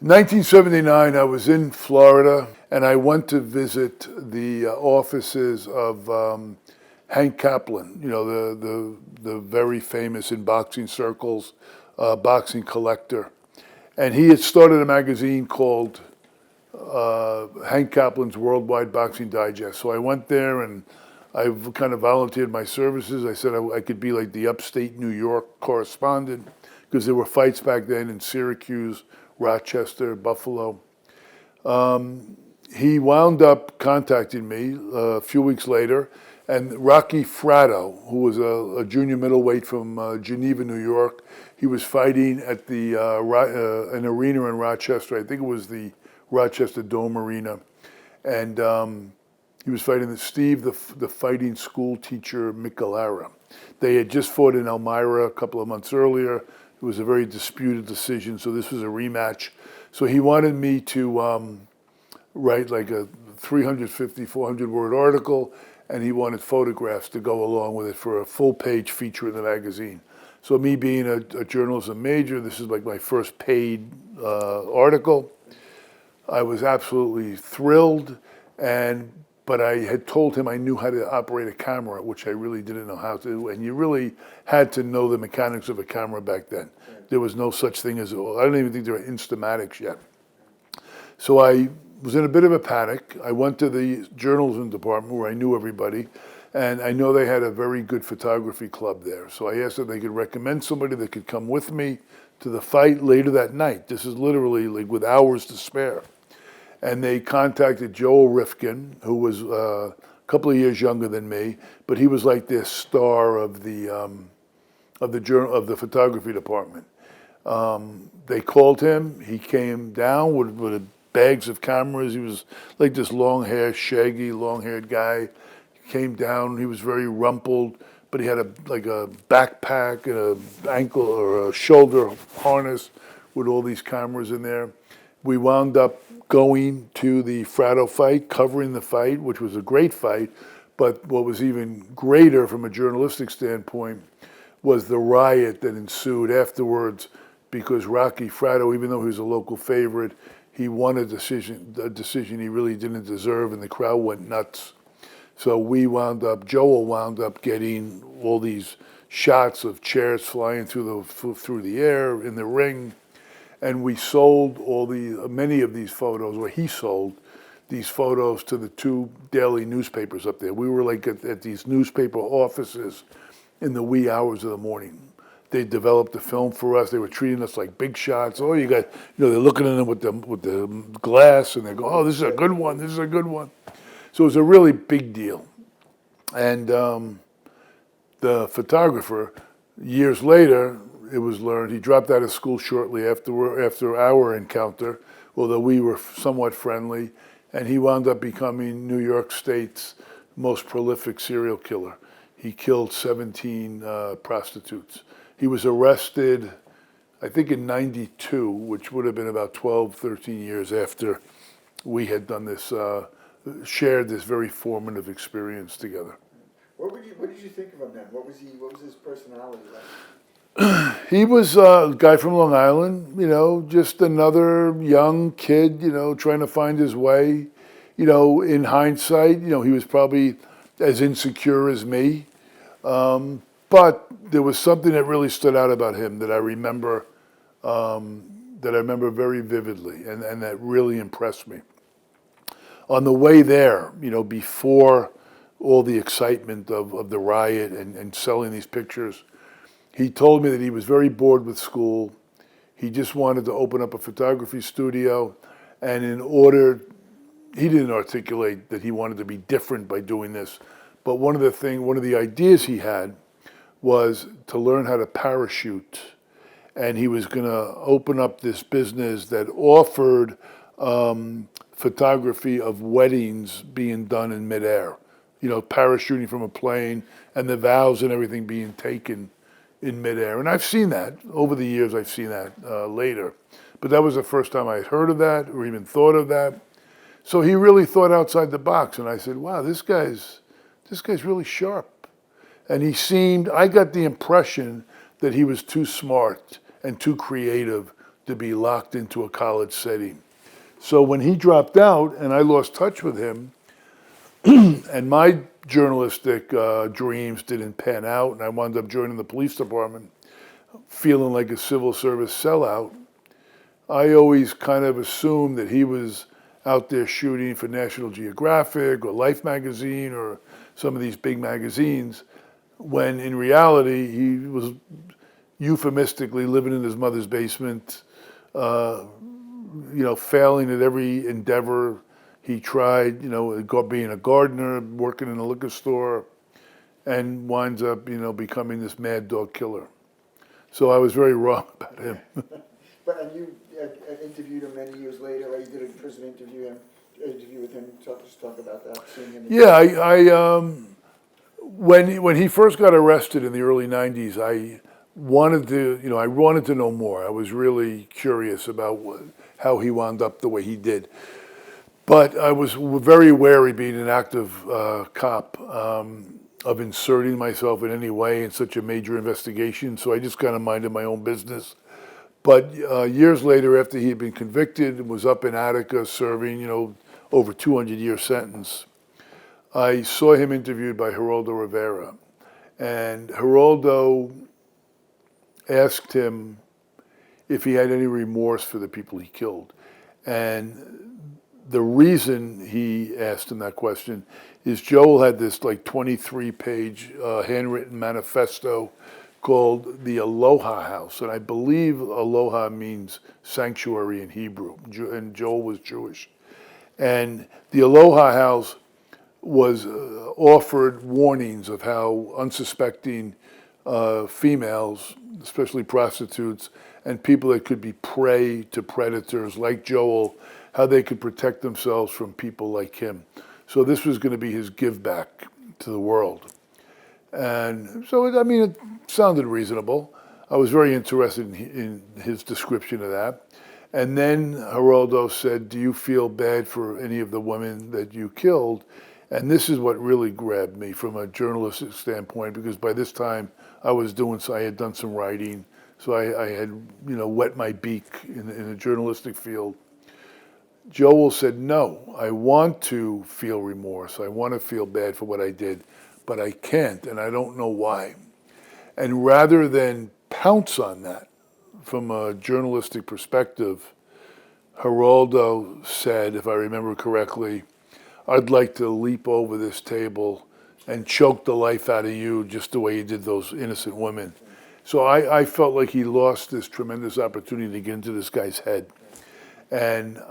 1979, I was in Florida, and I went to visit the offices of Hank Kaplan, the very famous in boxing circles, boxing collector. And he had started a magazine called Hank Kaplan's Worldwide Boxing Digest. So I went there and I kind of volunteered my services. I said I could be like the upstate New York correspondent because there were fights back then in Syracuse, Rochester, Buffalo. He wound up contacting me a few weeks later, and Rocky Fratto, who was a junior middleweight from Geneva, New York, he was fighting at the an arena in Rochester. I think it was the Rochester Dome Arena, and he was fighting Steve, the fighting school teacher, Michelera. They had just fought in Elmira a couple of months earlier. It was a very disputed decision, so this was a rematch. So he wanted me to write like a 350, 400-word article, and he wanted photographs to go along with it for a full-page feature in the magazine. So me being a journalism major, this is like my first paid article. I was absolutely thrilled, but I had told him I knew how to operate a camera, which I really didn't know how to do. And you really had to know the mechanics of a camera back then. There was no such thing as, I don't even think there were Instamatics yet. So I was in a bit of a panic. I went to the journalism department where I knew everybody, and I know they had a very good photography club there. So I asked if they could recommend somebody that could come with me to the fight later that night. This is literally like with hours to spare. And they contacted Joel Rifkin, who was a couple of years younger than me, but he was like this star of the photography department. They called him. He came down with bags of cameras. He was like this long-haired, shaggy, long-haired guy. He came down. He was very rumpled, but he had a backpack and an ankle or a shoulder harness with all these cameras in there. We wound up going to the Fratto fight, covering the fight, which was a great fight, but what was even greater from a journalistic standpoint was the riot that ensued afterwards, because Rocky Fratto, even though he was a local favorite, he won a decision he really didn't deserve, and the crowd went nuts. So Joel wound up getting all these shots of chairs flying through the air in the ring. And we sold many of these photos, or he sold these photos to the two daily newspapers up there. We were like at these newspaper offices in the wee hours of the morning. They developed the film for us. They were treating us like big shots. Oh, you got, they're looking at them with the glass, and they go, oh, this is a good one. This is a good one. So it was a really big deal. And the photographer, years later, it was learned, he dropped out of school shortly after our encounter, although we were somewhat friendly, and he wound up becoming New York State's most prolific serial killer. He killed 17 prostitutes. He was arrested, I think in '92, which would have been about 12, 13 years after we had done this, shared this very formative experience together. What did you think of him then? What was his personality like? He was a guy from Long Island, just another young kid, trying to find his way. In hindsight, he was probably as insecure as me. But there was something that really stood out about him that I remember very vividly, and that really impressed me. On the way there, before all the excitement of the riot and selling these pictures, he told me that he was very bored with school. He just wanted to open up a photography studio, and he didn't articulate that he wanted to be different by doing this, but one of the ideas he had was to learn how to parachute, and he was going to open up this business that offered photography of weddings being done in midair, parachuting from a plane, and the vows and everything being taken in midair. And I've seen that. Over the years, I've seen that later. But that was the first time I had heard of that or even thought of that. So he really thought outside the box. And I said, wow, this guy's really sharp. And I got the impression that he was too smart and too creative to be locked into a college setting. So when he dropped out and I lost touch with him, and my journalistic dreams didn't pan out, and I wound up joining the police department, feeling like a civil service sellout, I always kind of assumed that he was out there shooting for National Geographic or Life magazine or some of these big magazines, when in reality he was euphemistically living in his mother's basement, failing at every endeavor he tried, being a gardener, working in a liquor store, and winds up, becoming this mad dog killer. So I was very wrong about him. And you interviewed him many years later, right? You did a prison interview with him. Just talk about that, seeing him. Yeah, when he first got arrested in the early '90s, I wanted to know more. I was really curious about how he wound up the way he did. But I was very wary, being an active cop, of inserting myself in any way in such a major investigation. So I just kind of minded my own business. But years later, after he had been convicted and was up in Attica serving, over 200-year sentence, I saw him interviewed by Geraldo Rivera. And Geraldo asked him if he had any remorse for the people he killed. And the reason he asked him that question is Joel had this 23-page handwritten manifesto called the Aloha House. And I believe Aloha means sanctuary in Hebrew, and Joel was Jewish. And the Aloha House was offered warnings of how unsuspecting females, especially prostitutes, and people that could be prey to predators like Joel, how they could protect themselves from people like him. So this was going to be his give back to the world. And so, it sounded reasonable. I was very interested in his description of that. And then Geraldo said, "Do you feel bad for any of the women that you killed?" And this is what really grabbed me from a journalistic standpoint, because by this time I had done some writing, so I had, wet my beak in the journalistic field. Joel said, "No, I want to feel remorse. I want to feel bad for what I did, but I can't, and I don't know why." And rather than pounce on that from a journalistic perspective, Geraldo said, if I remember correctly, "I'd like to leap over this table and choke the life out of you just the way you did those innocent women." So I felt like he lost this tremendous opportunity to get into this guy's head. And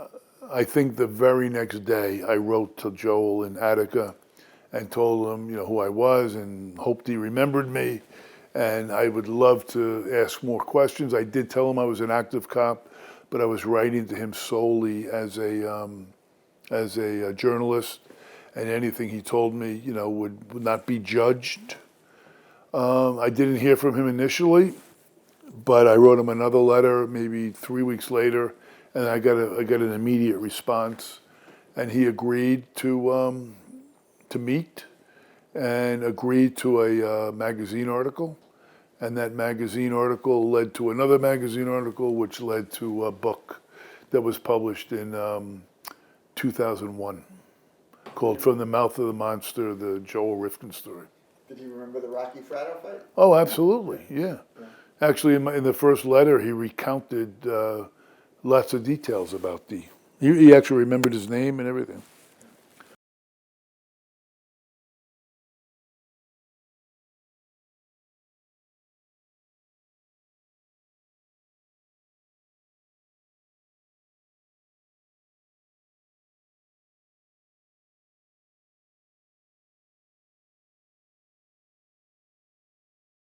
I think the very next day I wrote to Joel in Attica and told him, who I was and hoped he remembered me. And I would love to ask more questions. I did tell him I was an active cop, but I was writing to him solely as a journalist, and anything he told me, would not be judged. I didn't hear from him initially, but I wrote him another letter maybe 3 weeks later, and I got an immediate response, and he agreed to meet, and agreed to a magazine article, and that magazine article led to another magazine article, which led to a book that was published in 2001, called "From the Mouth of the Monster: The Joel Rifkin Story." Did you remember the Rocky Fratto fight? Oh, absolutely, yeah. Actually, in the first letter, he recounted lots of details about he actually remembered his name and everything.